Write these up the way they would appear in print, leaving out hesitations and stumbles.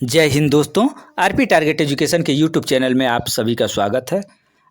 जय हिंद दोस्तों। RP target education के यूट्यूब चैनल में आप सभी का स्वागत है।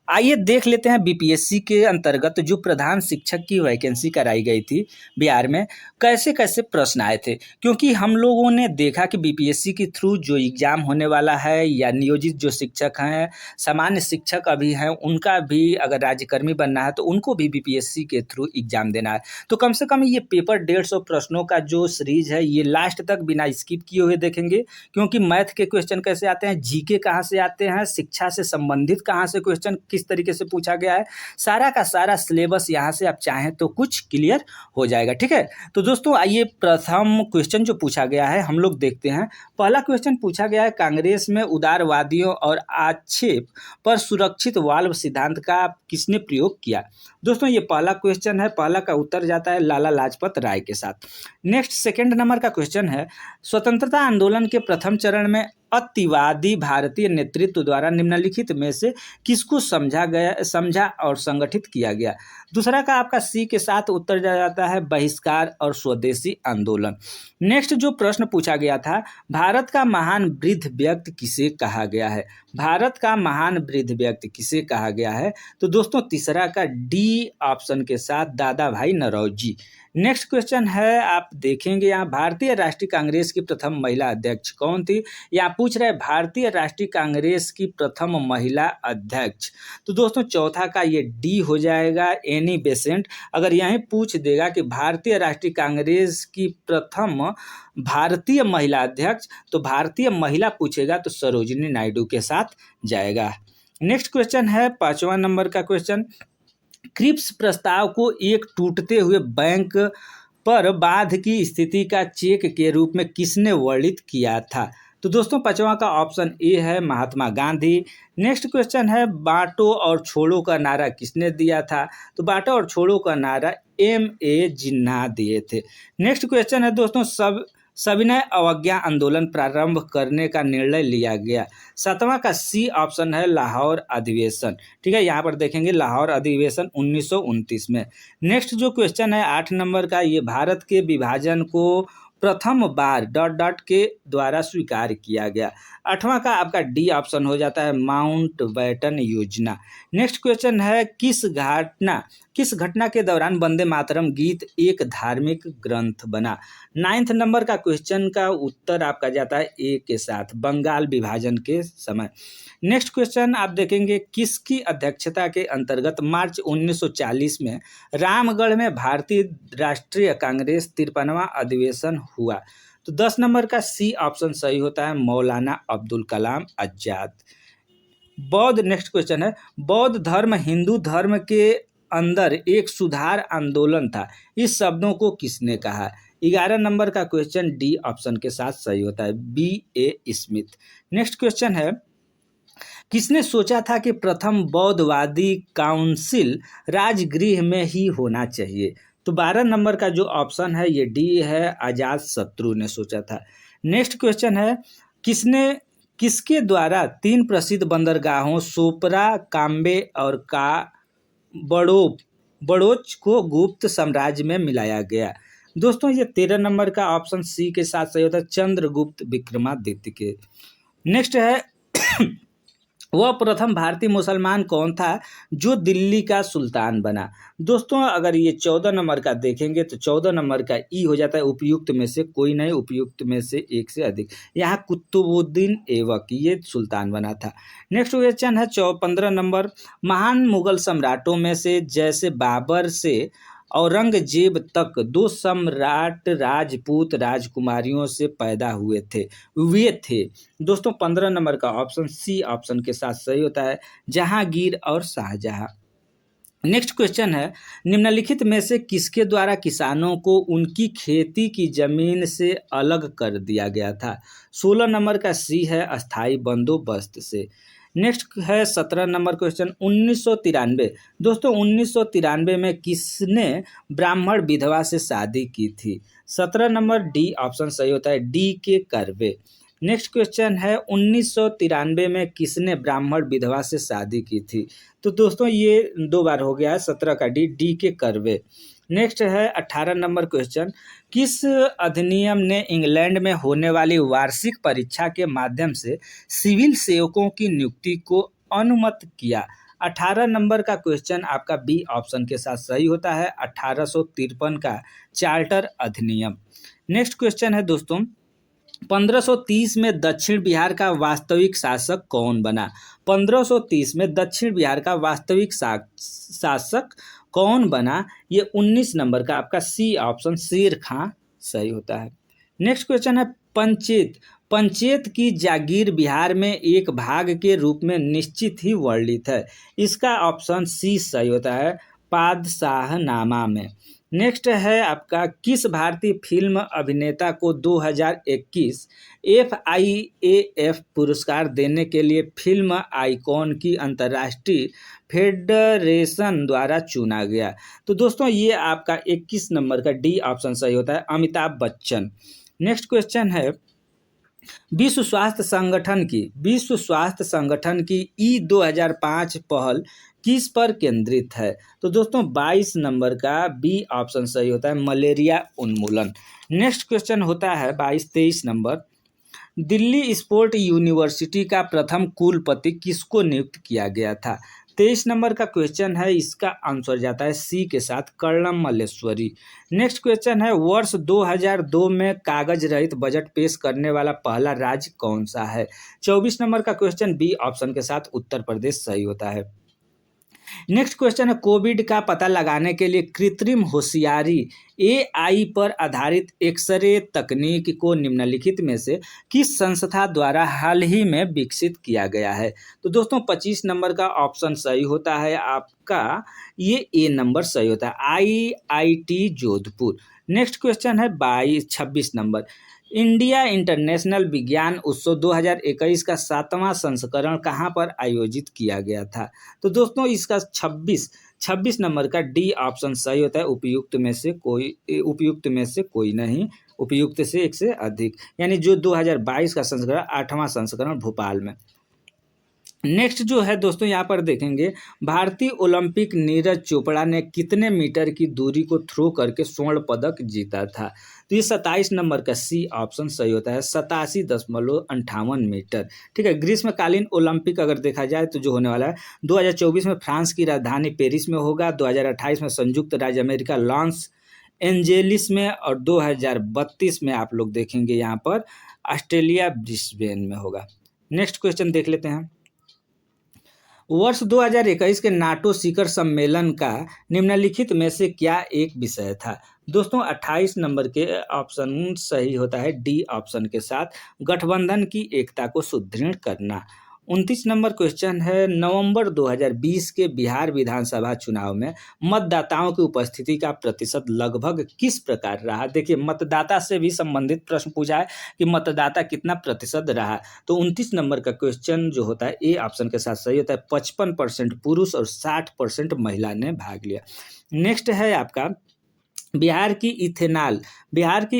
आइए देख लेते हैं बीपीएससी के अंतर्गत जो प्रधान शिक्षक की वैकेंसी कराई गई थी बिहार में, कैसे कैसे प्रश्न आए थे। क्योंकि हम लोगों ने देखा कि बीपीएससी के थ्रू जो एग्ज़ाम होने वाला है या नियोजित जो शिक्षक हैं, सामान्य शिक्षक अभी हैं, उनका भी अगर राज्यकर्मी बनना है तो उनको भी बीपीएससी के थ्रू एग्ज़ाम देना है। तो कम से कम ये पेपर 150 प्रश्नों का जो सीरीज है ये लास्ट तक बिना स्किप किए हुए देखेंगे। क्योंकि मैथ के क्वेश्चन कैसे आते हैं, जीके कहाँ से आते हैं, शिक्षा से संबंधित कहाँ से क्वेश्चन किस तरीके से पूछा गया है, सारा का सारा सिलेबस यहाँ से आप चाहें तो कुछ क्लियर हो जाएगा। ठीक है, तो दोस्तों आइए प्रथम क्वेश्चन जो पूछा गया है हम लोग देखते हैं। पहला क्वेश्चन पूछा गया है, कांग्रेस में उदारवादियों और आक्षेप पर सुरक्षित वाल्व सिद्धांत का किसने प्रयोग किया। दोस्तों ये पहला क्वेश्चन है, पहला का उत्तर जाता है लाला लाजपत राय के साथ। नेक्स्ट सेकंड नंबर का क्वेश्चन है, स्वतंत्रता आंदोलन के प्रथम चरण में अतिवादी भारतीय नेतृत्व द्वारा निम्नलिखित में से किसको समझा और संगठित किया गया। दूसरा का आपका सी के साथ उत्तर जाता है बहिष्कार और स्वदेशी आंदोलन। नेक्स्ट जो प्रश्न पूछा गया था, भारत का महान वृद्ध व्यक्ति किसे कहा गया है। भारत का महान वृद्ध व्यक्ति किसे कहा गया है, तो दोस्तों तीसरा का डी ऑप्शन के साथ दादा भाई नौरोजी। नेक्स्ट क्वेश्चन है, आप देखेंगे यहाँ भारतीय राष्ट्रीय कांग्रेस की प्रथम महिला अध्यक्ष कौन थी। यहाँ पूछ रहे हैं भारतीय राष्ट्रीय कांग्रेस की प्रथम महिला अध्यक्ष, तो दोस्तों चौथा का ये डी हो जाएगा एनी बेसेंट। अगर यहीं पूछ देगा कि भारतीय राष्ट्रीय कांग्रेस की प्रथम भारतीय महिला अध्यक्ष, तो भारतीय महिला पूछेगा तो सरोजिनी नायडू के साथ जाएगा। नेक्स्ट क्वेश्चन है 5वां नंबर का क्वेश्चन, क्रिप्स प्रस्ताव को एक टूटते हुए बैंक पर बाध की स्थिति का चेक के रूप में किसने वर्णित किया था। तो दोस्तों 5वां का ऑप्शन ए है महात्मा गांधी। नेक्स्ट क्वेश्चन है, बांटो और छोड़ो का नारा किसने दिया था। तो बांटो और छोड़ो का नारा M.A. जिन्ना दिए थे। नेक्स्ट क्वेश्चन है दोस्तों, सविनय अवज्ञा आंदोलन प्रारंभ करने का निर्णय लिया गया। 7वां का सी ऑप्शन है लाहौर अधिवेशन। ठीक है, यहाँ पर देखेंगे लाहौर अधिवेशन 1929 में। नेक्स्ट जो क्वेश्चन है 8 नंबर का, ये भारत के विभाजन को प्रथम बार के द्वारा स्वीकार किया गया। 8वां का आपका डी ऑप्शन हो जाता है माउंटबेटन योजना। नेक्स्ट क्वेश्चन है, किस घटना के दौरान वंदे मातरम गीत एक धार्मिक ग्रंथ बना। 9th नंबर का क्वेश्चन का उत्तर आपका जाता है ए के साथ, बंगाल विभाजन के समय। नेक्स्ट क्वेश्चन आप देखेंगे, किसकी अध्यक्षता के अंतर्गत मार्च 1940 में रामगढ़ में भारतीय राष्ट्रीय कांग्रेस 53वां अधिवेशन हुआ। तो 10 नंबर का सी ऑप्शन सही होता है मौलाना अब्दुल कलाम आजाद। नेक्स्ट क्वेश्चन है, बौद्ध धर्म हिंदू धर्म के अंदर एक सुधार आंदोलन था, इस शब्दों को किसने कहा। 11 नंबर का क्वेश्चन डी ऑप्शन के साथ सही होता है B.A. स्मिथ। नेक्स्ट क्वेश्चन है, किसने सोचा था कि प्रथम बौद्धवादी काउंसिल राजगृह में ही होना चाहिए। तो 12 नंबर का जो ऑप्शन है ये डी है, अजात शत्रु ने सोचा था। नेक्स्ट क्वेश्चन है, किसके द्वारा 3 प्रसिद्ध बंदरगाहों सोपरा, काम्बे और बड़ोच को गुप्त साम्राज्य में मिलाया गया। दोस्तों ये 13 नंबर का ऑप्शन सी के साथ सही होता है चंद्रगुप्त विक्रमादित्य के। नेक्स्ट है वह प्रथम भारतीय मुसलमान कौन था जो दिल्ली का सुल्तान बना। दोस्तों अगर ये 14 नंबर का देखेंगे तो 14 नंबर का ई हो जाता है उपयुक्त में से कोई नहीं, उपयुक्त में से एक से अधिक। यहाँ कुतुबुद्दीन ऐबक ये सुल्तान बना था। नेक्स्ट क्वेश्चन है 15 नंबर, महान मुगल सम्राटों में से जैसे बाबर से औरंगजेब तक 2 सम्राट राजपूत राजकुमारियों से पैदा हुए थे। दोस्तों 15 नंबर का ऑप्शन सी ऑप्शन के साथ सही होता है जहांगीर और शाहजहां। नेक्स्ट क्वेश्चन है, निम्नलिखित में से किसके द्वारा किसानों को उनकी खेती की जमीन से अलग कर दिया गया था। 16 नंबर का सी है अस्थाई बंदोबस्त से। नेक्स्ट है 17 नंबर क्वेश्चन, 1993। दोस्तों 1993 में किसने ब्राह्मण विधवा से शादी की थी। 17 नंबर डी ऑप्शन सही होता है डी के कर्वे। नेक्स्ट क्वेश्चन है 1993 में किसने ब्राह्मण विधवा से शादी की थी। तो दोस्तों ये 2 बार हो गया है, 17 का डी के कर्वे। नेक्स्ट है 18 नंबर क्वेश्चन, किस अधिनियम ने इंग्लैंड में होने वाली वार्षिक परीक्षा के माध्यम से सिविल सेवकों की नियुक्ति को अनुमत किया? 18 नंबर का क्वेश्चन आपका बी ऑप्शन के साथ सही होता है, 1853 का चार्टर अधिनियम। नेक्स्ट क्वेश्चन है दोस्तों, 1530 में दक्षिण बिहार का वास्तविक शासक कौन बना? 1530 में दक्षिण बिहार का वास्तविक शासक कौन बना? ये 19 नंबर का आपका सी ऑप्शन शेर खां सही होता है। नेक्स्ट क्वेश्चन है पंचेत। पंचेत की जागीर बिहार में एक भाग के रूप में निश्चित ही वर्णित है। इसका ऑप्शन सी सही होता है, पादशाहनामा में। नेक्स्ट है आपका, किस भारतीय फिल्म अभिनेता को 2021 FIAF पुरस्कार देने के लिए फिल्म आइकॉन की अंतर्राष्ट्रीय फेडरेशन द्वारा चुना गया? तो दोस्तों ये आपका 21 नंबर का डी ऑप्शन सही होता है, अमिताभ बच्चन। नेक्स्ट क्वेश्चन है, विश्व स्वास्थ्य संगठन की ई 2005 पहल किस पर केंद्रित है? तो दोस्तों 22 नंबर का बी ऑप्शन सही होता है, मलेरिया उन्मूलन। नेक्स्ट क्वेश्चन होता है 23 नंबर, दिल्ली स्पोर्ट यूनिवर्सिटी का प्रथम कुलपति किसको नियुक्त किया गया था? 23 नंबर का क्वेश्चन है, इसका आंसर जाता है सी के साथ, कर्णम मल्लेश्वरी। नेक्स्ट क्वेश्चन है, वर्ष 2002 में कागज रहित बजट पेश करने वाला पहला राज्य कौन सा है? 24 नंबर का क्वेश्चन बी ऑप्शन के साथ उत्तर प्रदेश सही होता है। नेक्स्ट क्वेश्चन है, कोविड का पता लगाने के लिए कृत्रिम होशियारी AI पर आधारित एक्सरे तकनीक को निम्नलिखित में से किस संस्था द्वारा हाल ही में विकसित किया गया है? तो दोस्तों 25 नंबर का ऑप्शन सही होता है आपका, ये ए नंबर सही होता है, IIT जोधपुर। नेक्स्ट क्वेश्चन है 26 नंबर, इंडिया इंटरनेशनल विज्ञान उत्सव 2021 का 7वां संस्करण कहाँ पर आयोजित किया गया था? तो दोस्तों इसका 26 नंबर का डी ऑप्शन सही होता है, उपयुक्त में से कोई नहीं, उपयुक्त से एक से अधिक, यानी जो 2022 का संस्करण 8वां संस्करण भोपाल में। नेक्स्ट जो है दोस्तों यहाँ पर देखेंगे, भारतीय ओलंपिक नीरज चोपड़ा ने कितने मीटर की दूरी को थ्रो करके स्वर्ण पदक जीता था? तो ये 27 नंबर का सी ऑप्शन सही होता है, 87.58 मीटर। ठीक है, ग्रीष्मकालीन ओलंपिक अगर देखा जाए तो जो होने वाला है 2024 में फ्रांस की राजधानी पेरिस में होगा, 2028 में संयुक्त राज्य अमेरिका लॉस एंजेलिस में, और 2032 में आप लोग देखेंगे यहाँ पर ऑस्ट्रेलिया ब्रिस्बेन में होगा। नेक्स्ट क्वेश्चन देख लेते हैं, वर्ष 2021 के नाटो शिखर सम्मेलन का निम्नलिखित में से क्या एक विषय था? दोस्तों 28 नंबर के ऑप्शन सही होता है, डी ऑप्शन के साथ, गठबंधन की एकता को सुदृढ़ करना। 29 नंबर क्वेश्चन है, नवंबर 2020 के बिहार विधानसभा चुनाव में मतदाताओं की उपस्थिति का प्रतिशत लगभग किस प्रकार रहा? देखिए मतदाता से भी संबंधित प्रश्न पूछा है कि मतदाता कितना प्रतिशत रहा, तो 29 नंबर का क्वेश्चन जो होता है ए ऑप्शन के साथ सही होता है, 55% पुरुष और 60% महिला ने भाग लिया। नेक्स्ट है आपका, बिहार की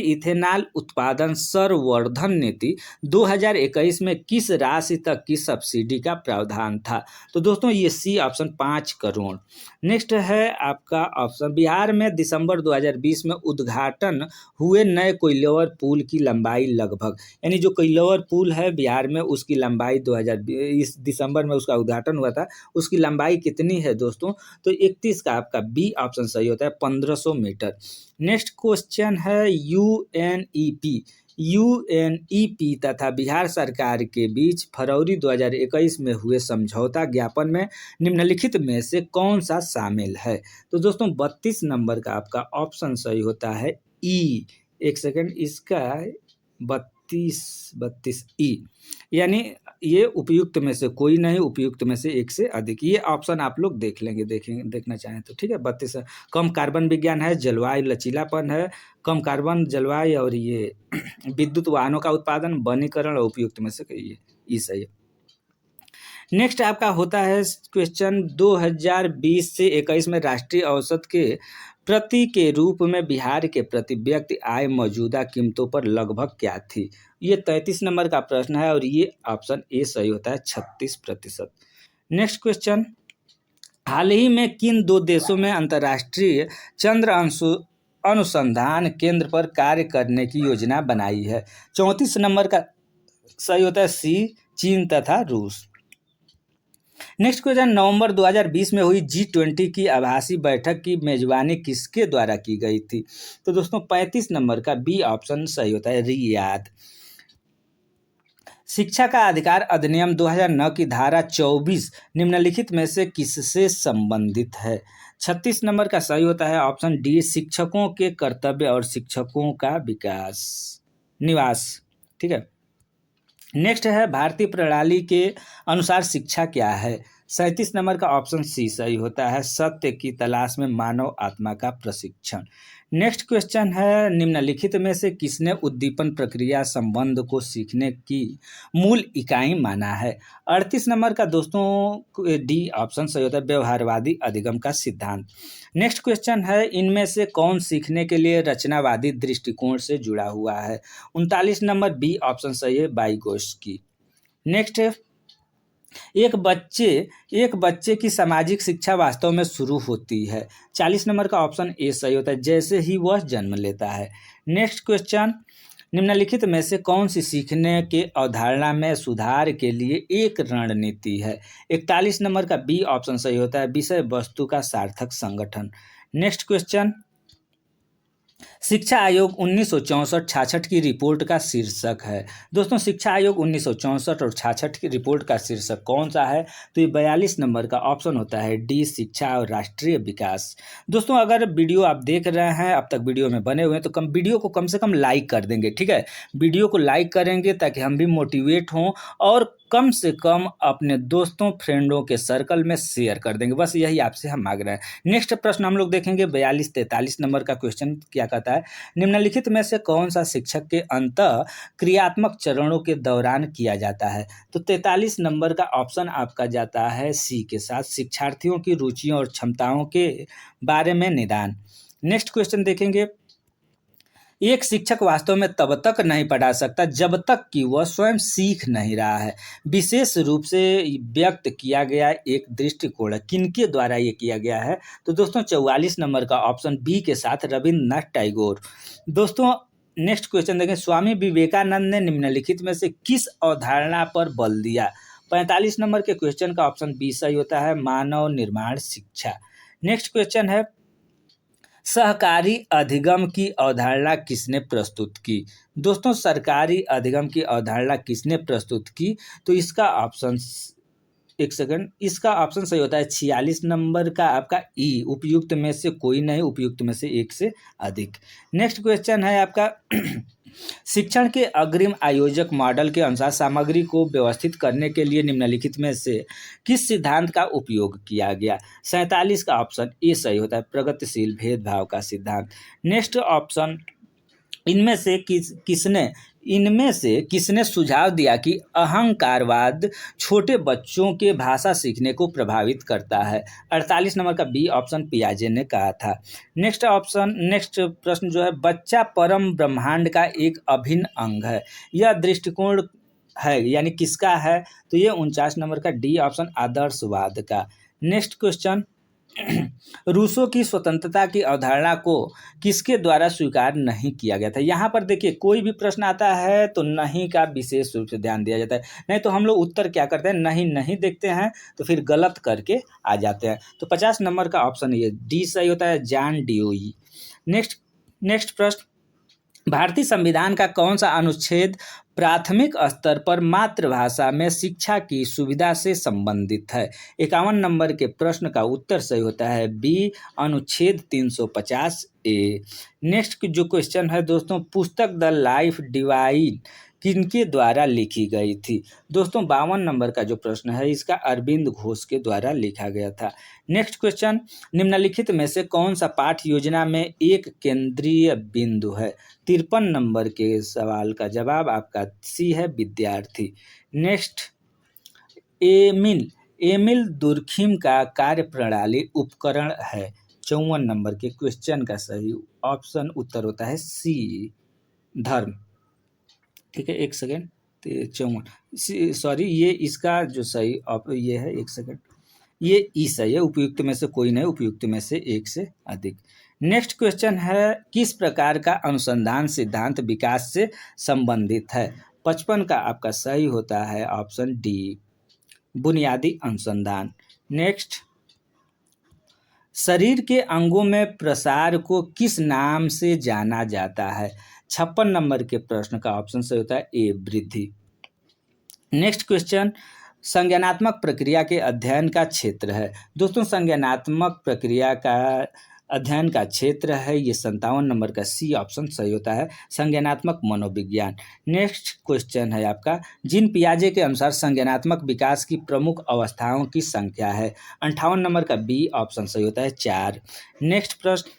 इथेनॉल उत्पादन संवर्धन नीति 2021 में किस राशि तक की सब्सिडी का प्रावधान था? तो दोस्तों ये सी ऑप्शन 5 करोड़। नेक्स्ट है आपका ऑप्शन, बिहार में दिसंबर 2020 में उद्घाटन हुए नए कोइलवर पुल की लंबाई लगभग, यानी जो कोइलवर पुल है बिहार में उसकी लंबाई 2020 दिसंबर में उसका उद्घाटन हुआ था, उसकी लंबाई कितनी है दोस्तों? तो 31 का आपका बी ऑप्शन सही होता है, 1500 मीटर। नेक्स्ट क्वेश्चन है, यूएनईपी तथा बिहार सरकार के बीच फरवरी 2021 में हुए समझौता ज्ञापन में निम्नलिखित में से कौन सा शामिल है? तो दोस्तों 32 नंबर का आपका ऑप्शन सही होता है ई, एक सेकंड, इसका 32 ई, यानी ये उपयुक्त में से कोई नहीं, उपयुक्त में से एक से अधिक। ये ऑप्शन आप लोग देख लेंगे, देखना चाहें तो। ठीक है, 32 कम कार्बन विज्ञान है, जलवायु लचीलापन है, कम कार्बन जलवायु, और ये विद्युत वाहनों का उत्पादन, वनीकरण, और उपयुक्त में से ये सही है। नेक्स्ट आपका होता है क्वेश्चन, 2020 से 21 में राष्ट्रीय औसत के प्रति के रूप में बिहार के प्रति व्यक्ति आय मौजूदा कीमतों पर लगभग क्या थी? ये 33 नंबर का प्रश्न है, और ये ऑप्शन ए सही होता है, 36%। नेक्स्ट क्वेश्चन, हाल ही में किन दो देशों में अंतर्राष्ट्रीय चंद्र अनुसंधान केंद्र पर कार्य करने की योजना बनाई है? 34 नंबर का सही होता है सी, चीन तथा रूस। नेक्स्ट क्वेश्चन, नवंबर 2020 में हुई G20 की आभासी बैठक की मेजबानी किसके द्वारा की गई थी? तो दोस्तों 35 नंबर का बी ऑप्शन सही होता है रियाद। शिक्षा का अधिकार अधिनियम 2009 की धारा 24 निम्नलिखित में से किससे संबंधित है? 36 नंबर का सही होता है ऑप्शन डी, शिक्षकों के कर्तव्य और शिक्षकों का विकास निवास। ठीक है। नेक्स्ट है, भारतीय प्रणाली के अनुसार शिक्षा क्या है? 37 नंबर का ऑप्शन सी सही होता है, सत्य की तलाश में मानव आत्मा का प्रशिक्षण। नेक्स्ट क्वेश्चन है, निम्नलिखित में से किसने उद्दीपन प्रक्रिया संबंध को सीखने की मूल इकाई माना है? 38 नंबर का दोस्तों डी ऑप्शन सही होता है, व्यवहारवादी अधिगम का सिद्धांत। नेक्स्ट क्वेश्चन है, इनमें से कौन सीखने के लिए रचनावादी दृष्टिकोण से जुड़ा हुआ है? 39 नंबर बी ऑप्शन सही है, वाइगोत्स्की। नेक्स्ट है, एक बच्चे की सामाजिक शिक्षा वास्तव में शुरू होती है। 40 नंबर का ऑप्शन ए सही होता है, जैसे ही वह जन्म लेता है। नेक्स्ट क्वेश्चन, निम्नलिखित में से कौन सी सीखने के अवधारणा में सुधार के लिए एक रणनीति है? 41 नंबर का बी ऑप्शन सही होता है, विषय वस्तु का सार्थक संगठन। नेक्स्ट क्वेश्चन, शिक्षा आयोग 1964-66 की रिपोर्ट का शीर्षक है। दोस्तों शिक्षा आयोग 1964 और 66 की रिपोर्ट का शीर्षक कौन सा है? तो ये 42 नंबर का ऑप्शन होता है डी, शिक्षा और राष्ट्रीय विकास। दोस्तों अगर वीडियो आप देख रहे हैं, अब तक वीडियो में बने हुए हैं, तो वीडियो को कम से कम लाइक कर देंगे। ठीक है, वीडियो को लाइक करेंगे ताकि हम भी मोटिवेट हों और कम से कम अपने दोस्तों फ्रेंडों के सर्कल में शेयर कर देंगे। बस यही आपसे हम मांग रहे हैं। नेक्स्ट प्रश्न हम लोग देखेंगे 42-43 नंबर का क्वेश्चन क्या कहता है, निम्नलिखित में से कौन सा शिक्षक के अंतः क्रियात्मक चरणों के दौरान किया जाता है? तो 43 नंबर का ऑप्शन आपका जाता है सी के साथ, शिक्षार्थियों की रुचियों और क्षमताओं के बारे में निदान। नेक्स्ट क्वेश्चन देखेंगे, एक शिक्षक वास्तव में तब तक नहीं पढ़ा सकता जब तक कि वह स्वयं सीख नहीं रहा है। विशेष रूप से व्यक्त किया गया एक दृष्टिकोण है, किनके द्वारा ये किया गया है? तो दोस्तों 44 नंबर का ऑप्शन बी के साथ, रविन्द्रनाथ टैगोर। दोस्तों नेक्स्ट क्वेश्चन देखें, स्वामी विवेकानंद ने निम्नलिखित में से किस अवधारणा पर बल दिया? 45 नंबर के क्वेश्चन का ऑप्शन बी सही होता है, मानव निर्माण शिक्षा। नेक्स्ट क्वेश्चन है, सहकारी अधिगम की अवधारणा किसने प्रस्तुत की? दोस्तों सरकारी अधिगम की अवधारणा किसने प्रस्तुत की? तो इसका ऑप्शन, एक सेकंड, इसका ऑप्शन सही होता है 46 नंबर का आपका ई, उपयुक्त में से कोई नहीं, उपयुक्त में से एक से अधिक। नेक्स्ट क्वेश्चन है आपका शिक्षण के अग्रिम आयोजक मॉडल के अनुसार सामग्री को व्यवस्थित करने के लिए निम्नलिखित में से किस सिद्धांत का उपयोग किया गया? 47 का ऑप्शन ए सही होता है, प्रगतिशील भेदभाव का सिद्धांत। नेक्स्ट ऑप्शन, इनमें से किसने सुझाव दिया कि अहंकारवाद छोटे बच्चों के भाषा सीखने को प्रभावित करता है? 48 नंबर का बी ऑप्शन पियाजे ने कहा था। नेक्स्ट प्रश्न जो है, बच्चा परम ब्रह्मांड का एक अभिन्न अंग है, यह दृष्टिकोण है यानी किसका है? तो ये 49 नंबर का डी ऑप्शन आदर्शवाद का। नेक्स्ट क्वेश्चन, रूसों की स्वतंत्रता की अवधारणा को किसके द्वारा स्वीकार नहीं किया गया था? यहाँ पर देखिए कोई भी प्रश्न आता है तो नहीं का विशेष रूप से ध्यान दिया जाता है, नहीं तो हम लोग उत्तर क्या करते हैं, नहीं देखते हैं तो फिर गलत करके आ जाते हैं। तो 50 नंबर का ऑप्शन ये डी सही होता है, जॉन डियोई। नेक्स्ट प्रश्न, भारतीय संविधान का कौन सा अनुच्छेद प्राथमिक स्तर पर मातृभाषा में शिक्षा की सुविधा से संबंधित है? 51 नंबर के प्रश्न का उत्तर सही होता है बी, अनुच्छेद 350 ए। नेक्स्ट जो क्वेश्चन है दोस्तों, पुस्तक द लाइफ डिवाइन किनके द्वारा लिखी गई थी? दोस्तों 52 नंबर का जो प्रश्न है इसका अरविंद घोष के द्वारा लिखा गया था। नेक्स्ट क्वेश्चन, निम्नलिखित में से कौन सा पाठ योजना में एक केंद्रीय बिंदु है? 53 नंबर के सवाल का जवाब आपका सी है, विद्यार्थी। नेक्स्ट, एमिल दुर्खिम का कार्यप्रणाली उपकरण है। 54 नंबर के क्वेश्चन का सही ऑप्शन उत्तर होता है सी, धर्म। ठीक है, एक सेकेंड, 54 सॉरी, ये इसका जो सही ये है, एक सेकेंड, ये ई सही है, उपयुक्त में से कोई नहीं, उपयुक्त में से एक से अधिक। नेक्स्ट क्वेश्चन है, किस प्रकार का अनुसंधान सिद्धांत विकास से संबंधित है? 55 का आपका सही होता है ऑप्शन डी, बुनियादी अनुसंधान। नेक्स्ट, शरीर के अंगों में प्रसार को किस नाम से जाना जाता है? 56 नंबर के प्रश्न का ऑप्शन सही होता है ए, वृद्धि। नेक्स्ट क्वेश्चन, संज्ञानात्मक प्रक्रिया के अध्ययन का क्षेत्र है। दोस्तों, संज्ञानात्मक प्रक्रिया का अध्ययन का क्षेत्र है ये 57 नंबर का सी ऑप्शन सही होता है, संज्ञानात्मक मनोविज्ञान। नेक्स्ट क्वेश्चन है आपका, जीन पियाजे के अनुसार संज्ञानात्मक विकास की प्रमुख अवस्थाओं की संख्या है। 58 नंबर का बी ऑप्शन सही होता है 4। नेक्स्ट प्रश्न,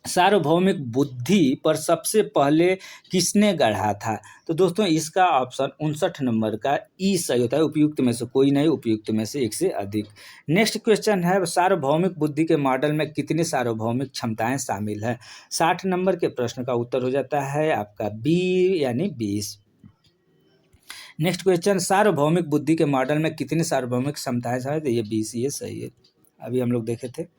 सार्वभौमिक बुद्धि पर सबसे पहले किसने गढ़ा था? तो दोस्तों, इसका ऑप्शन 59 नंबर का ई सही होता है, उपयुक्त में से कोई नहीं, उपयुक्त में से एक से अधिक। नेक्स्ट क्वेश्चन है, सार्वभौमिक बुद्धि के मॉडल में कितनी सार्वभौमिक क्षमताएं शामिल हैं? 60 नंबर के प्रश्न का उत्तर हो जाता है आपका बी यानी 20। नेक्स्ट क्वेश्चन, सार्वभौमिक बुद्धि के मॉडल में कितनी सार्वभौमिक क्षमताएं शामिल? तो ये 20 ये सही है, अभी हम लोग देखे थे।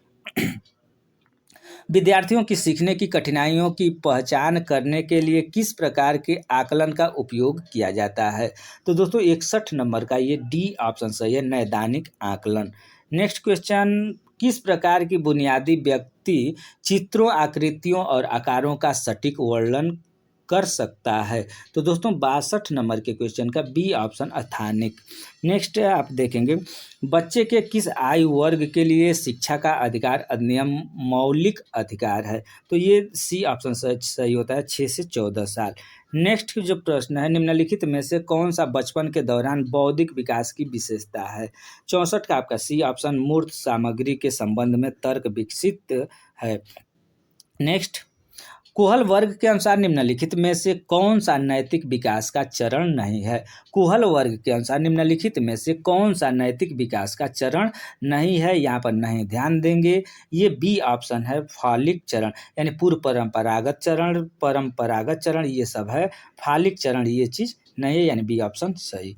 विद्यार्थियों की सीखने की कठिनाइयों की पहचान करने के लिए किस प्रकार के आकलन का उपयोग किया जाता है? तो दोस्तों, 61 नंबर का ये डी ऑप्शन सही है, नैदानिक आकलन। नेक्स्ट क्वेश्चन, किस प्रकार की बुनियादी व्यक्ति चित्रों, आकृतियों और आकारों का सटीक वर्णन कर सकता है? तो दोस्तों, 62 नंबर के क्वेश्चन का बी ऑप्शन स्थानिक। नेक्स्ट आप देखेंगे, बच्चे के किस आयु वर्ग के लिए शिक्षा का अधिकार अधिनियम मौलिक अधिकार है? तो ये सी ऑप्शन सही होता है, 6 से 14 साल। नेक्स्ट जो प्रश्न है, निम्नलिखित में से कौन सा बचपन के दौरान बौद्धिक विकास की विशेषता है? 64 का आपका सी ऑप्शन, मूर्त सामग्री के संबंध में तर्क विकसित है। नेक्स्ट, कुहल वर्ग के अनुसार निम्नलिखित में से कौन सा नैतिक विकास का चरण नहीं है? कुहल वर्ग के अनुसार निम्नलिखित में से कौन सा नैतिक विकास का चरण नहीं है? यहाँ पर नहीं ध्यान देंगे, ये बी ऑप्शन है, फालिक चरण, यानी पूर्व परंपरागत चरण, परंपरागत चरण ये सब है, फालिक चरण ये चीज नहीं है, यानी बी ऑप्शन सही।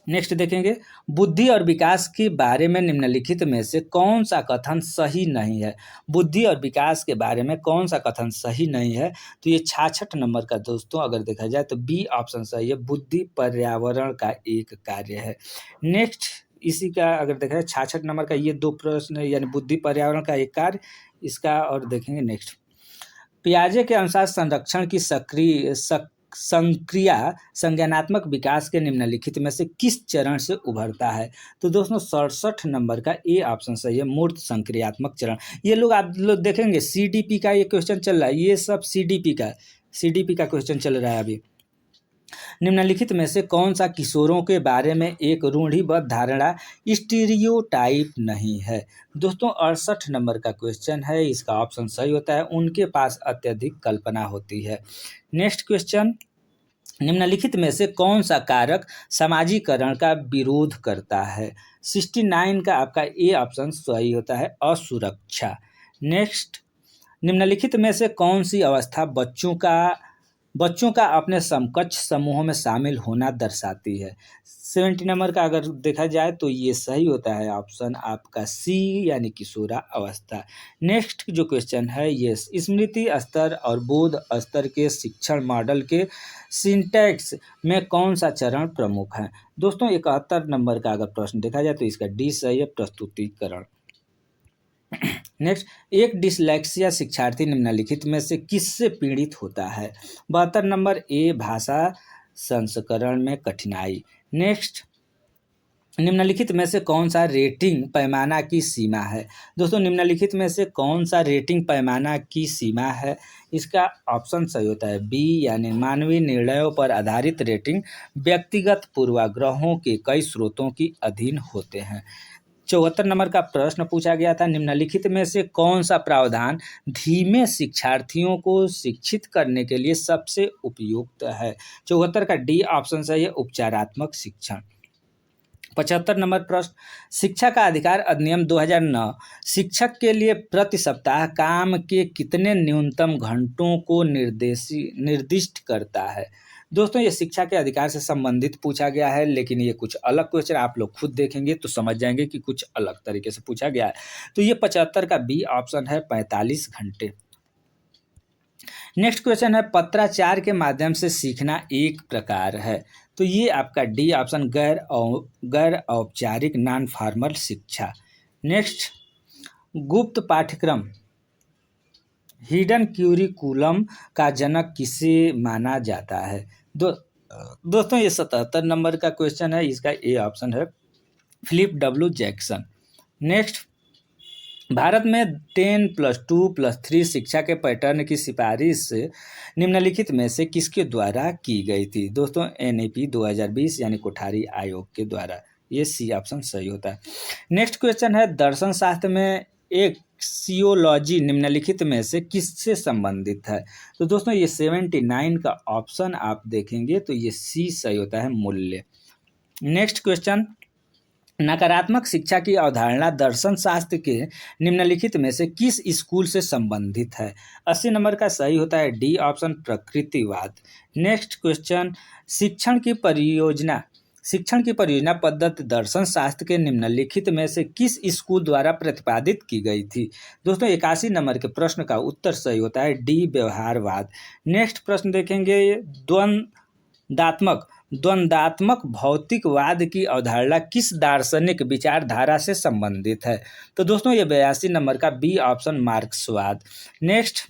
नेक्स्ट देखेंगे, बुद्धि और विकास के बारे में निम्नलिखित में से कौन सा कथन सही नहीं है? बुद्धि और विकास के बारे में कौन सा कथन सही नहीं है? तो ये 66 नंबर का दोस्तों अगर देखा जाए तो बी ऑप्शन सही है, बुद्धि पर्यावरण का एक कार्य है। नेक्स्ट, इसी का अगर देखा जाए 66 नंबर का ये दो प्रश्न यानी बुद्धि पर्यावरण का एक कार्य, इसका और देखेंगे। नेक्स्ट, पियाजे के अनुसार संरक्षण की संक्रिया संज्ञानात्मक विकास के निम्नलिखित में से किस चरण से उभरता है? तो दोस्तों, 67 नंबर का ए ऑप्शन सही है, मूर्त संक्रियात्मक चरण। ये लोग आप लोग देखेंगे सीडीपी का ये क्वेश्चन चल रहा है, ये सब सीडीपी का क्वेश्चन चल रहा है अभी। निम्नलिखित में से कौन सा किशोरों के बारे में एक रूढ़िबद्ध धारणा स्टीरियोटाइप नहीं है? दोस्तों, 68 नंबर का क्वेश्चन है, इसका ऑप्शन सही होता है, उनके पास अत्यधिक कल्पना होती है। नेक्स्ट क्वेश्चन, निम्नलिखित में से कौन सा कारक समाजीकरण का विरोध करता है? 69 का आपका ए ऑप्शन सही होता है, असुरक्षा। नेक्स्ट, निम्नलिखित में से कौन सी अवस्था बच्चों का अपने समकक्ष समूहों में शामिल होना दर्शाती है? 70 नंबर का अगर देखा जाए तो ये सही होता है ऑप्शन आपका सी, यानी किशोरा अवस्था। नेक्स्ट जो क्वेश्चन है, ये स्मृति स्तर और बोध स्तर के शिक्षण मॉडल के सिंटैक्स में कौन सा चरण प्रमुख है? दोस्तों, 71 नंबर का अगर प्रश्न देखा जाए तो इसका डी सही है, प्रस्तुतिकरण। नेक्स्ट, एक डिसलेक्सिया शिक्षार्थी निम्नलिखित में से किससे पीड़ित होता है? 72 नंबर ए, भाषा संस्करण में कठिनाई। नेक्स्ट, निम्नलिखित में से कौन सा रेटिंग पैमाना की सीमा है? दोस्तों, निम्नलिखित में से कौन सा रेटिंग पैमाना की सीमा है? इसका ऑप्शन सही होता है बी, यानी मानवीय निर्णयों पर आधारित रेटिंग व्यक्तिगत पूर्वाग्रहों के कई स्रोतों की अधीन होते हैं। 74 नंबर का प्रश्न पूछा गया था, निम्नलिखित में से कौन सा प्रावधान धीमे शिक्षार्थियों को शिक्षित करने के लिए सबसे उपयुक्त है? 74 का डी ऑप्शन सही है, उपचारात्मक शिक्षण। 75 नंबर प्रश्न, शिक्षा का अधिकार अधिनियम 2009 शिक्षक के लिए प्रति सप्ताह काम के कितने न्यूनतम घंटों को निर्दिष्ट करता है? दोस्तों ये शिक्षा के अधिकार से संबंधित पूछा गया है, लेकिन ये कुछ अलग क्वेश्चन आप लोग खुद देखेंगे तो समझ जाएंगे कि कुछ अलग तरीके से पूछा गया है। तो ये 75 का बी ऑप्शन है, 45 घंटे। नेक्स्ट क्वेश्चन है, पत्राचार के माध्यम से सीखना एक प्रकार है। तो ये आपका डी ऑप्शन, गैर औपचारिक नॉन फॉर्मल शिक्षा। नेक्स्ट, गुप्त पाठ्यक्रम हिडन क्यूरिकुलम का जनक किसे माना जाता है? दोस्तों ये 77 नंबर का क्वेश्चन है, इसका ए ऑप्शन है, Philip W Jackson. Next, Bharat में 10+2+3 शिक्षा के पैटर्न की सिफारिश निम्नलिखित में से किसके द्वारा की गई थी? दोस्तों NEP 2020 यानी कोठारी आयोग के द्वारा। ये सी ऑप्शन सही होता है। नेक्स्ट क्वेश्चन है, दर्शन शास्त्र में एक सियोलॉजी निम्नलिखित में से किससे संबंधित है? तो दोस्तों ये 79 का ऑप्शन आप देखेंगे तो ये सी सही होता है, मूल्य। नेक्स्ट क्वेश्चन, नकारात्मक शिक्षा की अवधारणा दर्शन शास्त्र के निम्नलिखित में से किस स्कूल से संबंधित है? 80 नंबर का सही होता है, डी ऑप्शन, प्रकृतिवाद। नेक्स्ट क्वेश्चन, शिक्षण की परियोजना पद्धति दर्शन शास्त्र के निम्नलिखित में से किस स्कूल द्वारा प्रतिपादित की गई थी? दोस्तों 81 नंबर के प्रश्न का उत्तर सही होता है, डी, व्यवहारवाद। नेक्स्ट प्रश्न देखेंगे, द्वंद्वात्मक भौतिकवाद की अवधारणा किस दार्शनिक विचारधारा से संबंधित है? तो दोस्तों ये 82 नंबर का बी ऑप्शन, मार्क्सवाद। नेक्स्ट,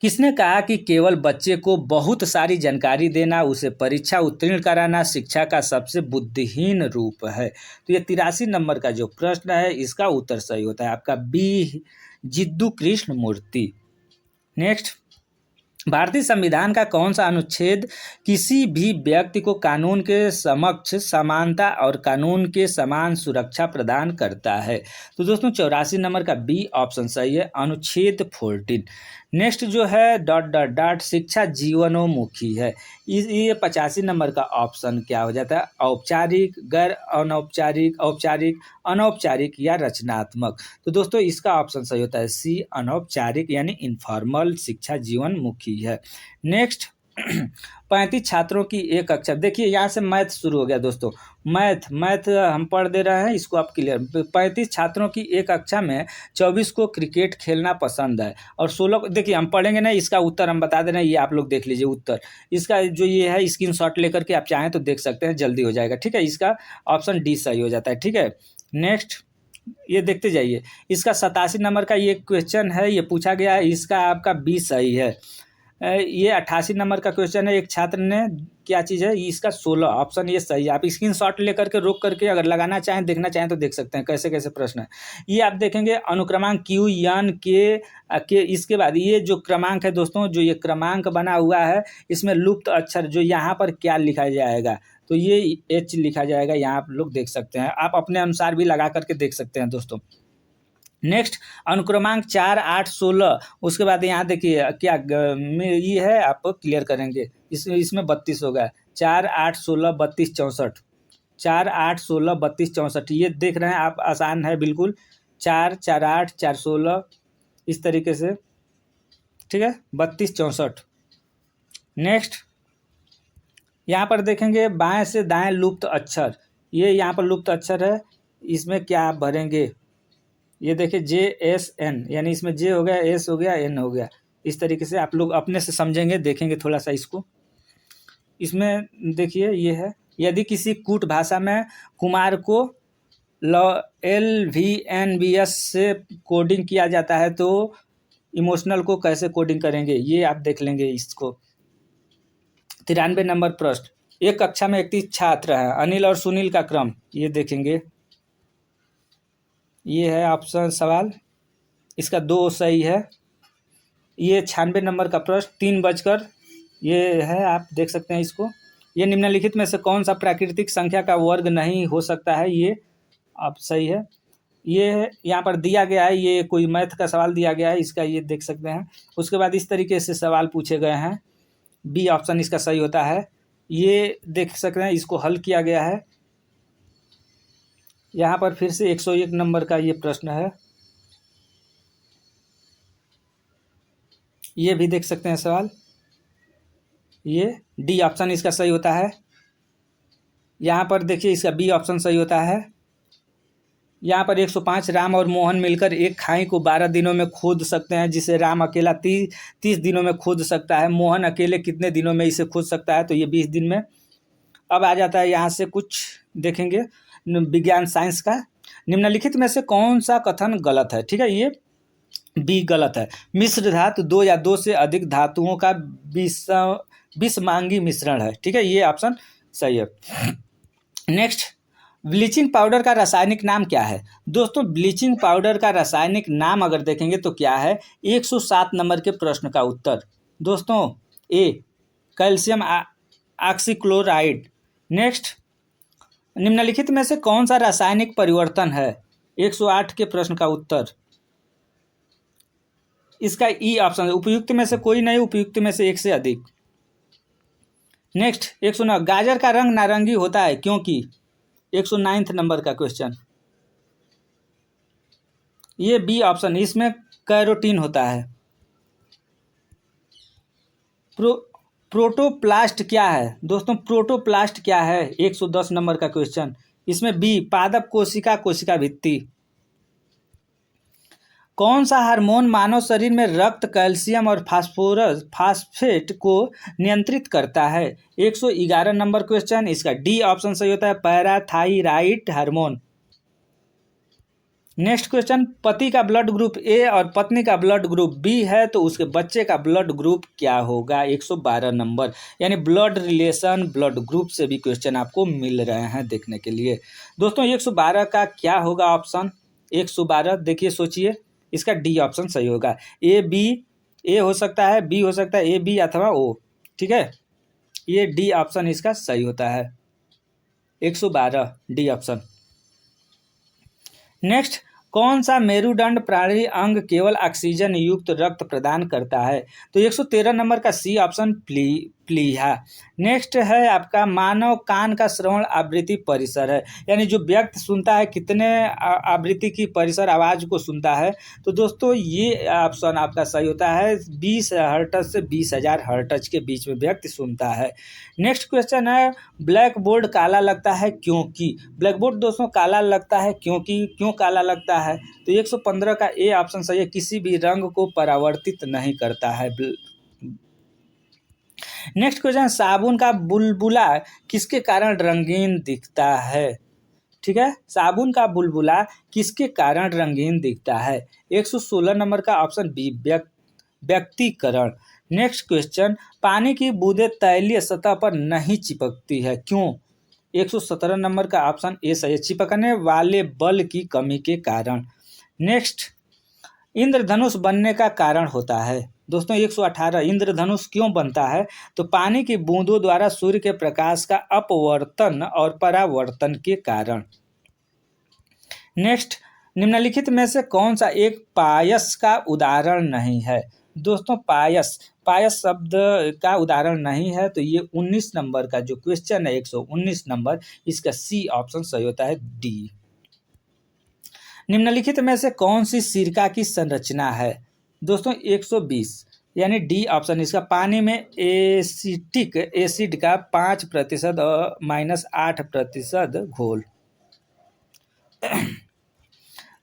किसने कहा कि केवल बच्चे को बहुत सारी जानकारी देना, उसे परीक्षा उत्तीर्ण कराना शिक्षा का सबसे बुद्धिहीन रूप है? तो ये 83 नंबर का जो प्रश्न है, इसका उत्तर सही होता है आपका बी, जिद्दू कृष्ण मूर्ति। नेक्स्ट, भारतीय संविधान का कौन सा अनुच्छेद किसी भी व्यक्ति को कानून के समक्ष समानता और कानून के समान सुरक्षा प्रदान करता है? तो दोस्तों 84 नंबर का बी ऑप्शन सही है, अनुच्छेद 14। नेक्स्ट जो है ... शिक्षा जीवनोन्मुखी है, ये 85 नंबर का ऑप्शन क्या हो जाता है? औपचारिक, गैर अनौपचारिक, औपचारिक, अनौपचारिक या रचनात्मक। तो दोस्तों इसका ऑप्शन सही होता है सी, अनौपचारिक यानी इनफॉर्मल शिक्षा जीवनमुखी है। नेक्स्ट, 35 छात्रों की एक कक्षा, देखिए यहाँ से मैथ शुरू हो गया दोस्तों। मैथ हम पढ़ दे रहे हैं, इसको आप क्लियर। 35 छात्रों की एक कक्षा में 24 को क्रिकेट खेलना पसंद है और 16 देखिए हम पढ़ेंगे ना, इसका उत्तर हम बता दे रहे हैं, ये आप लोग देख लीजिए उत्तर। इसका जो ये है स्क्रीनशॉट लेकर के आप चाहें तो देख सकते हैं, जल्दी हो जाएगा, ठीक है। इसका ऑप्शन डी सही हो जाता है, ठीक है। नेक्स्ट ये देखते जाइए, इसका 87 नंबर का ये क्वेश्चन है, ये पूछा गया है, इसका आपका बी सही है। ये 88 नंबर का क्वेश्चन है, एक छात्र ने क्या चीज़ है, इसका 16 ऑप्शन ये सही है। आप स्क्रीनशॉट लेकर के रोक करके अगर लगाना चाहें, देखना चाहें तो देख सकते हैं कैसे कैसे प्रश्न है। ये आप देखेंगे अनुक्रमांक क्यू एन के इसके बाद ये जो क्रमांक है दोस्तों, जो ये क्रमांक बना हुआ है, इसमें लुप्त अक्षर जो यहाँ पर क्या लिखा जाएगा, तो ये एच लिखा जाएगा, यहाँ आप लोग देख सकते हैं, आप अपने अनुसार भी लगा करके देख सकते हैं दोस्तों। नेक्स्ट, अनुक्रमांक 4, 8, 16, उसके बाद यहाँ देखिए क्या ये है, आप क्लियर करेंगे, इसमें 32 होगा, 4, 8, 16, 32, 64, 4, 8, 16, 32, 64, ये देख रहे हैं आप, आसान है बिल्कुल, 4, 4, 8, 4, 16 इस तरीके से, ठीक है, 32, 64। नेक्स्ट, यहाँ पर देखेंगे बाएं से दाएं लुप्त अक्षर, ये यहाँ पर लुप्त अक्षर है, इसमें क्या आप भरेंगे, ये देखिए JSN, यानी इसमें जे हो गया, एस हो गया, एन हो गया, इस तरीके से आप लोग अपने से समझेंगे, देखेंगे थोड़ा सा इसको। इसमें देखिए ये है, यदि किसी कूट भाषा में कुमार को LVNVS से कोडिंग किया जाता है तो इमोशनल को कैसे कोडिंग करेंगे, ये आप देख लेंगे इसको। 93 नंबर प्रश्न, एक कक्षा में 31 छात्र हैं, अनिल और सुनील का क्रम, ये देखेंगे, ये है ऑप्शन सवाल, इसका 2 सही है। ये 96 नंबर का प्रश्न, 3 बजकर, ये है, आप देख सकते हैं इसको। ये निम्नलिखित में से कौन सा प्राकृतिक संख्या का वर्ग नहीं हो सकता है, ये आप सही है। ये यहाँ पर दिया गया है, ये कोई मैथ का सवाल दिया गया है, इसका ये देख सकते हैं। उसके बाद इस तरीके से सवाल पूछे गए हैं, बी ऑप्शन इसका सही होता है, ये देख सकते हैं, इसको हल किया गया है। यहाँ पर फिर से 101 नंबर का ये प्रश्न है, ये भी देख सकते हैं सवाल। ये डी ऑप्शन इसका सही होता है। यहाँ पर देखिए इसका बी ऑप्शन सही होता है। यहाँ पर 105 राम और मोहन मिलकर एक खाई को 12 दिनों में खोद सकते हैं, जिसे राम अकेला 30 दिनों में खोद सकता है। मोहन अकेले कितने दिनों में इसे खोद सकता है? तो ये 20 दिन में। अब आ जाता है यहाँ से कुछ देखेंगे विज्ञान साइंस का। निम्नलिखित में से कौन सा कथन गलत है? ठीक है, ये बी गलत है। मिश्र धातु दो या दो से अधिक धातुओं का विषमांगी मिश्रण है। ठीक है, ये ऑप्शन सही है। नेक्स्ट, ब्लीचिंग पाउडर का रासायनिक नाम क्या है? दोस्तों ब्लीचिंग पाउडर का रासायनिक नाम अगर देखेंगे तो क्या है? 107 नंबर के प्रश्न का उत्तर दोस्तों ए कैल्शियम ऑक्सीक्लोराइड। नेक्स्ट, निम्नलिखित में से कौन सा रासायनिक परिवर्तन है? 108 के प्रश्न का उत्तर इसका ई ऑप्शन है। उपयुक्त में से कोई नहीं, उपयुक्त में से एक से अधिक। नेक्स्ट, 109 गाजर का रंग नारंगी होता है क्योंकि? 109 नंबर का क्वेश्चन, ये बी ऑप्शन, इसमें कैरोटीन होता है। प्रोटोप्लास्ट क्या है? दोस्तों प्रोटोप्लास्ट क्या है? 110 नंबर का क्वेश्चन, इसमें बी पादप कोशिका, कोशिका भित्ति। कौन सा हार्मोन मानव शरीर में रक्त, कैल्शियम और फास्फेट को नियंत्रित करता है? 111 नंबर क्वेश्चन, इसका डी ऑप्शन सही होता है, पैराथाइराइड हार्मोन। नेक्स्ट क्वेश्चन, पति का ब्लड ग्रुप ए और पत्नी का ब्लड ग्रुप बी है तो उसके बच्चे का ब्लड ग्रुप क्या होगा? 112 नंबर। यानी ब्लड रिलेशन, ब्लड ग्रुप से भी क्वेश्चन आपको मिल रहे हैं देखने के लिए। दोस्तों 112 का क्या होगा ऑप्शन? 112 देखिए, सोचिए, इसका डी ऑप्शन सही होगा। ए बी, ए हो सकता है, बी हो सकता है, ए बी अथवा ओ। ठीक है, ये डी ऑप्शन इसका सही होता है, 112 डी ऑप्शन। नेक्स्ट, कौन सा मेरुदंड प्राणी अंग केवल ऑक्सीजन युक्त रक्त प्रदान करता है? तो 113 नंबर का सी ऑप्शन, प्लीहा। नेक्स्ट है आपका मानव कान का श्रवण आवृत्ति परिसर है, यानी जो व्यक्ति सुनता है कितने आवृत्ति की परिसर आवाज को सुनता है? तो दोस्तों ये ऑप्शन आपका सही होता है, 20 हर्ट्ज से 20,000 हर्ट्ज के बीच में व्यक्ति सुनता है। नेक्स्ट क्वेश्चन है, ब्लैक बोर्ड काला लगता है क्योंकि? ब्लैक बोर्ड दोस्तों काला लगता है क्योंकि, क्यों काला लगता है? तो 115 का ए ऑप्शन सही है, किसी भी रंग को परावर्तित नहीं करता है। नेक्स्ट क्वेश्चन, साबुन का बुलबुला किसके कारण रंगीन दिखता है? ठीक है, साबुन का बुलबुला किसके कारण रंगीन दिखता है? 116 नंबर का ऑप्शन बी, व्यक्तिकरण। नेक्स्ट क्वेश्चन, पानी की बूंदें तैलीय सतह पर नहीं चिपकती है क्यों? 117 नंबर का ऑप्शन ए सही है, चिपकने वाले बल की कमी के कारण। नेक्स्ट, इंद्रधनुष बनने का कारण होता है? दोस्तों 118 इंद्रधनुष क्यों बनता है? तो पानी की बूंदों द्वारा सूर्य के प्रकाश का अपवर्तन और परावर्तन के कारण। नेक्स्ट, निम्नलिखित में से कौन सा एक पायस का उदाहरण नहीं है? दोस्तों पायस शब्द का उदाहरण नहीं है, तो ये 19 नंबर का जो क्वेश्चन है, 119 नंबर, इसका सी ऑप्शन सही होता है, डी। निम्नलिखित में से कौन सी सिरका की संरचना है? दोस्तों 120, यानी डी ऑप्शन इसका, पानी में एसिटिक एसिड का 5% और -8% घोल।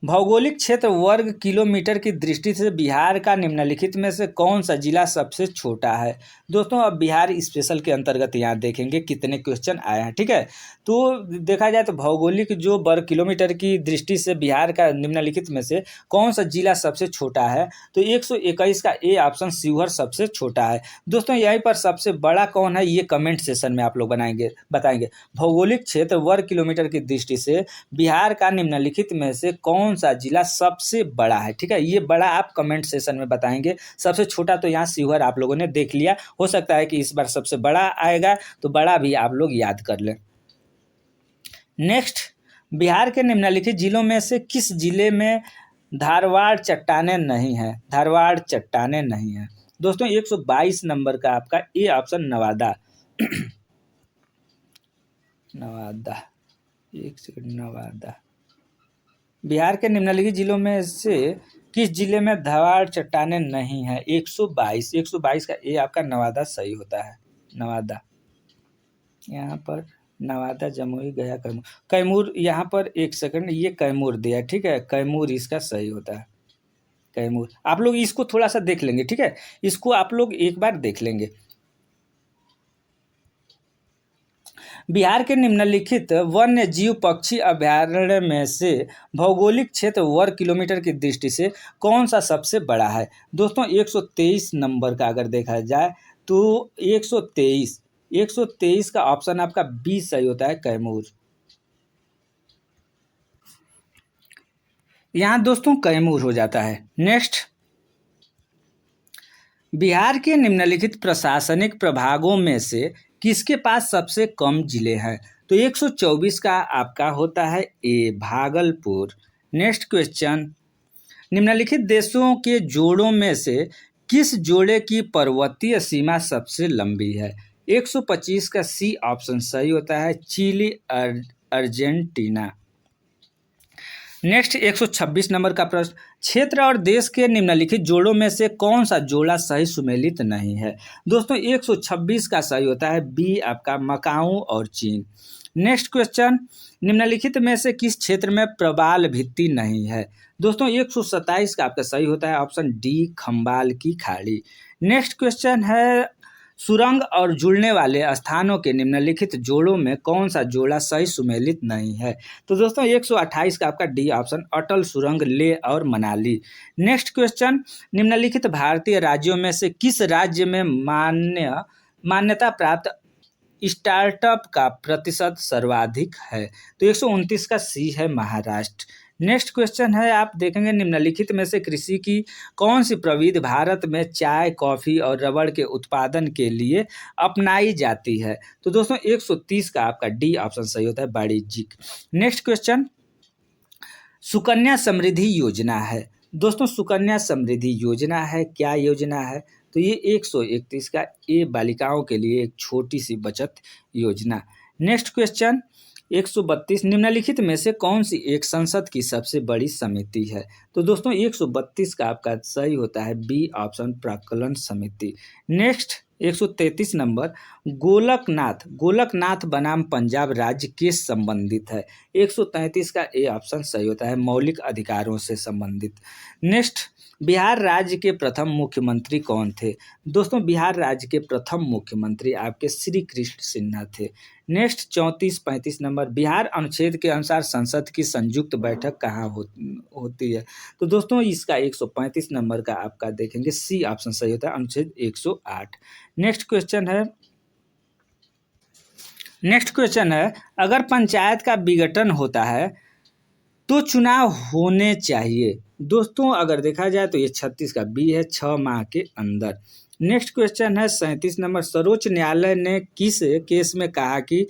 भौगोलिक क्षेत्र वर्ग किलोमीटर की दृष्टि से बिहार का निम्नलिखित में से कौन सा जिला सबसे छोटा है? दोस्तों अब बिहार स्पेशल के अंतर्गत यहाँ देखेंगे कितने क्वेश्चन आए हैं। ठीक है, तो देखा जाए तो भौगोलिक जो वर्ग किलोमीटर की दृष्टि से बिहार का निम्नलिखित में से कौन सा जिला सबसे छोटा है? तो 121 का ए ऑप्शन, शिवहर सबसे छोटा है। दोस्तों यहीं पर सबसे बड़ा कौन है, ये कमेंट सेशन में आप लोग बताएंगे। भौगोलिक क्षेत्र वर्ग किलोमीटर की दृष्टि से बिहार का निम्नलिखित में से कौन सा जिला सबसे बड़ा है? ठीक है, ये बड़ा आप कमेंट सेशन में बताएंगे। सबसे छोटा तो यहाँ शिवहर आप लोगों ने देख लिया, हो सकता है कि इस बार सबसे बड़ा आएगा, तो बड़ा भी आप लोग याद कर लें। नेक्स्ट, बिहार के निम्नलिखित जिलों में से किस जिले में धारवाड़ चट्टानें नहीं है? धारवाड़ चट्टानें नहीं है। दोस्तों 122 नंबर का आपका ए ऑप्शन, नवादा। नवादा, एक सेकंड, नवादा। बिहार के निम्नलिखित जिलों में से किस जिले में धारवाड़ चट्टानें नहीं है? 122 का ए आपका नवादा सही होता है। नवादा, यहाँ पर नवादा, जमुई, गया, कैमूर। कैमूर यहाँ पर एक सेकंड, ये कैमूर दिया, ठीक है, कैमूर इसका सही होता है। कैमूर, आप लोग इसको थोड़ा सा देख लेंगे, ठीक है, इसको आप लोग एक बार देख लेंगे। बिहार के निम्नलिखित वन्य जीव पक्षी अभयारण्य में से भौगोलिक क्षेत्र वर्ग किलोमीटर की दृष्टि से कौन सा सबसे बड़ा है? दोस्तों 123 नंबर का अगर देखा जाए तो 123 का ऑप्शन आपका बी सही होता है, कैमूर। यहाँ दोस्तों कैमूर हो जाता है। नेक्स्ट, बिहार के निम्नलिखित प्रशासनिक प्रभागों में से किसके पास सबसे कम जिले हैं? तो 124 का आपका होता है ए, भागलपुर। नेक्स्ट क्वेश्चन, निम्नलिखित देशों के जोड़ों में से किस जोड़े की पर्वतीय सीमा सबसे लंबी है? 125 का सी ऑप्शन सही होता है, चिली, अर्जेंटीना। नेक्स्ट 126 नंबर का प्रश्न, क्षेत्र और देश के निम्नलिखित जोड़ों में से कौन सा जोड़ा सही सुमेलित नहीं है? दोस्तों 126 का सही होता है बी, आपका मकाऊ और चीन। नेक्स्ट क्वेश्चन, निम्नलिखित में से किस क्षेत्र में प्रवाल भित्ति नहीं है? दोस्तों 127 का आपका सही होता है ऑप्शन डी, खंबाल की खाड़ी। नेक्स्ट क्वेश्चन है, सुरंग और जुड़ने वाले स्थानों के निम्नलिखित जोड़ों में कौन सा जोड़ा सही सुमेलित नहीं है? तो दोस्तों 128 का आपका डी ऑप्शन, अटल सुरंग, ले और मनाली। नेक्स्ट क्वेश्चन, निम्नलिखित भारतीय राज्यों में से किस राज्य में मान्यता प्राप्त स्टार्टअप का प्रतिशत सर्वाधिक है? तो 129 का सी है, महाराष्ट्र। नेक्स्ट क्वेश्चन है, आप देखेंगे निम्नलिखित में से कृषि की कौन सी प्रविधि भारत में चाय, कॉफी और रबड़ के उत्पादन के लिए अपनाई जाती है? तो दोस्तों 130 का आपका डी ऑप्शन सही होता है, वाणिज्यिक। नेक्स्ट क्वेश्चन, सुकन्या समृद्धि योजना है। दोस्तों सुकन्या समृद्धि योजना है, क्या योजना है? तो ये 131 का ए, बालिकाओं के लिए एक छोटी सी बचत योजना। नेक्स्ट क्वेश्चन 132, निम्नलिखित में से कौन सी एक संसद की सबसे बड़ी समिति है? तो दोस्तों 132 का आपका सही होता है बी ऑप्शन, प्राक्कलन समिति। नेक्स्ट 133 नंबर, गोलकनाथ बनाम पंजाब राज्य के संबंधित है? 133 का ए ऑप्शन सही होता है, मौलिक अधिकारों से संबंधित। नेक्स्ट, बिहार राज्य के प्रथम मुख्यमंत्री कौन थे? दोस्तों बिहार राज्य के प्रथम मुख्यमंत्री आपके श्री कृष्ण सिन्हा थे। नेक्स्ट 34-35 नंबर, बिहार अनुच्छेद के अनुसार संसद की संयुक्त बैठक कहाँ होती है? तो दोस्तों इसका 135 नंबर का आपका देखेंगे सी ऑप्शन सही होता है, अनुच्छेद 108। नेक्स्ट क्वेश्चन है, अगर पंचायत का विघटन होता है तो चुनाव होने चाहिए? दोस्तों अगर देखा जाए तो ये 36 का बी है, 6 माह के अंदर। नेक्स्ट क्वेश्चन है 37 नंबर, सर्वोच्च न्यायालय ने किस केस में कहा कि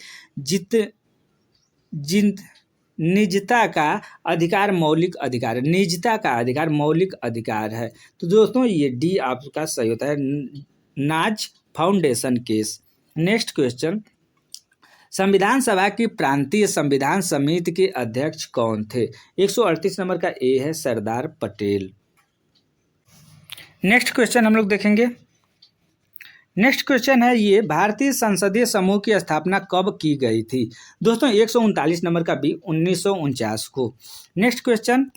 निजता का अधिकार मौलिक अधिकार है? निजता का अधिकार मौलिक अधिकार है। तो दोस्तों ये डी आपका सही होता है, नाज फाउंडेशन केस। नेक्स्ट क्वेश्चन, संविधान सभा की प्रांतीय संविधान समिति के अध्यक्ष कौन थे? 138 नंबर का ए है, सरदार पटेल। नेक्स्ट क्वेश्चन हम लोग देखेंगे। नेक्स्ट क्वेश्चन है, ये भारतीय संसदीय समूह की स्थापना कब की गई थी? दोस्तों 139 नंबर का बी, 1949 को। नेक्स्ट क्वेश्चन,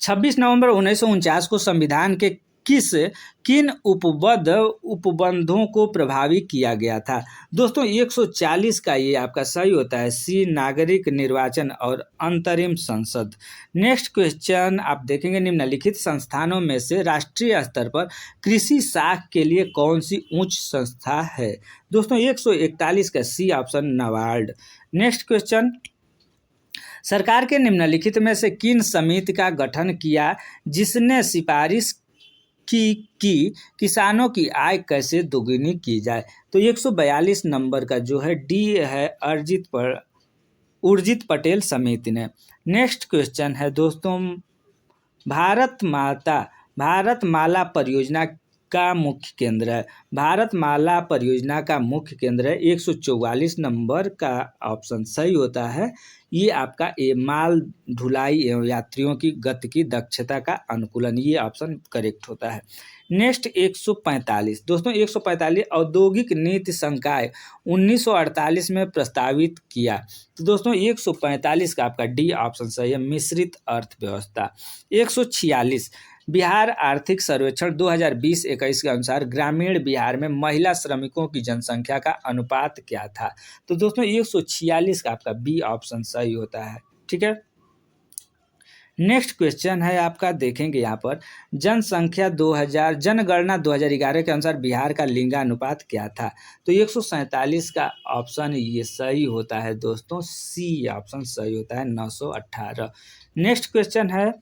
26 नवंबर 1949 को संविधान के किन उपबंधों को प्रभावी किया गया था? दोस्तों 140 का ये आपका सही होता है सी, नागरिक निर्वाचन और अंतरिम संसद। नेक्स्ट क्वेश्चन आप देखेंगे, निम्नलिखित संस्थानों में से राष्ट्रीय स्तर पर कृषि शाख के लिए कौन सी उच्च संस्था है? दोस्तों 141 का C option, NABARD. Next question, सरकार के निम्नलिखित में से किन समिति का गठन किया जिसने सिफारिश की किसानों की आय कैसे दोगुनी की जाए? तो 142 नंबर का जो है डी है, उर्जित पटेल समिति ने। नेक्स्ट क्वेश्चन है दोस्तों, भारतमाला परियोजना का मुख्य केंद्र है? भारतमाला परियोजना का मुख्य केंद्र है, 144 नंबर का ऑप्शन सही होता है, ये आपका ए, माल ढुलाई एवं यात्रियों की गति की दक्षता का अनुकूलन, ये ऑप्शन करेक्ट होता है। नेक्स्ट 145 दोस्तों, 145 औद्योगिक नीति संकाय 1948 में प्रस्तावित किया। तो दोस्तों 145 का आपका डी ऑप्शन सही है, मिश्रित अर्थव्यवस्था। 146 बिहार आर्थिक सर्वेक्षण 2020-21 के अनुसार ग्रामीण बिहार में महिला श्रमिकों की जनसंख्या का अनुपात क्या था। तो दोस्तों 146 का आपका बी ऑप्शन सही होता है। ठीक है, नेक्स्ट क्वेश्चन है आपका, देखेंगे यहाँ पर जनसंख्या 2000 जनगणना 2011 के अनुसार बिहार का लिंगानुपात क्या था। तो 147 का ऑप्शन ये सही होता है दोस्तों, सी ऑप्शन सही होता है, 918। नेक्स्ट क्वेश्चन है,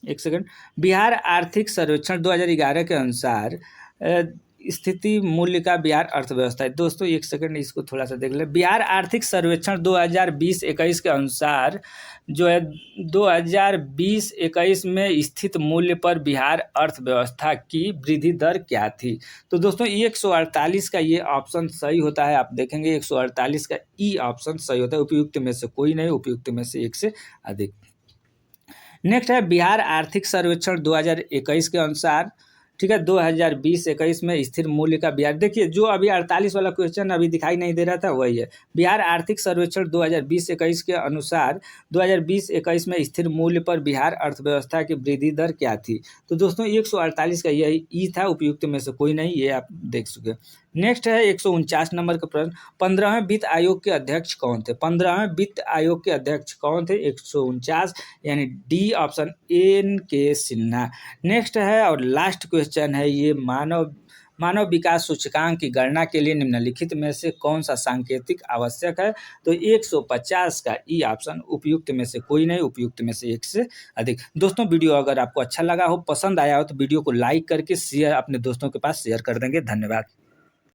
एक सेकंड, बिहार आर्थिक सर्वेक्षण 2011 के अनुसार स्थिति मूल्य का बिहार अर्थव्यवस्था है। दोस्तों एक सेकंड इसको थोड़ा सा देख ले। बिहार आर्थिक सर्वेक्षण 2020-21 के अनुसार जो है 2020-21 में स्थित मूल्य पर बिहार अर्थव्यवस्था की वृद्धि दर क्या थी। तो दोस्तों 148 का ये ऑप्शन सही होता है। आप देखेंगे 148 का ई ऑप्शन सही होता है, उपयुक्त में से कोई नहीं, उपयुक्त में से एक से अधिक। नेक्स्ट है बिहार आर्थिक सर्वेक्षण 2021 के अनुसार, ठीक है, 2020-21 में स्थिर मूल्य का बिहार, देखिए जो अभी 48 वाला क्वेश्चन अभी दिखाई नहीं दे रहा था वही है। बिहार आर्थिक सर्वेक्षण 2020-21 के अनुसार 2020-21 में स्थिर मूल्य पर बिहार अर्थव्यवस्था की वृद्धि दर क्या थी। तो दोस्तों 148 का यही ई था, उपयुक्त में से कोई नहीं, ये आप देख चुके। नेक्स्ट है 149 नंबर का प्रश्न, 15वें वित्त आयोग के अध्यक्ष कौन थे। 15वें वित्त आयोग के अध्यक्ष कौन थे, 149, यानी डी ऑप्शन एन के सिन्हा। नेक्स्ट है और लास्ट क्वेश्चन है ये, मानव विकास सूचकांक की गणना के लिए निम्नलिखित में से कौन सा सांकेतिक आवश्यक है। तो 150 का ई ऑप्शन, उपयुक्त में से कोई नहीं, उपयुक्त में से एक से अधिक। दोस्तों वीडियो अगर आपको अच्छा लगा हो, पसंद आया हो, तो वीडियो को लाइक करके शेयर अपने दोस्तों के पास शेयर कर देंगे। धन्यवाद।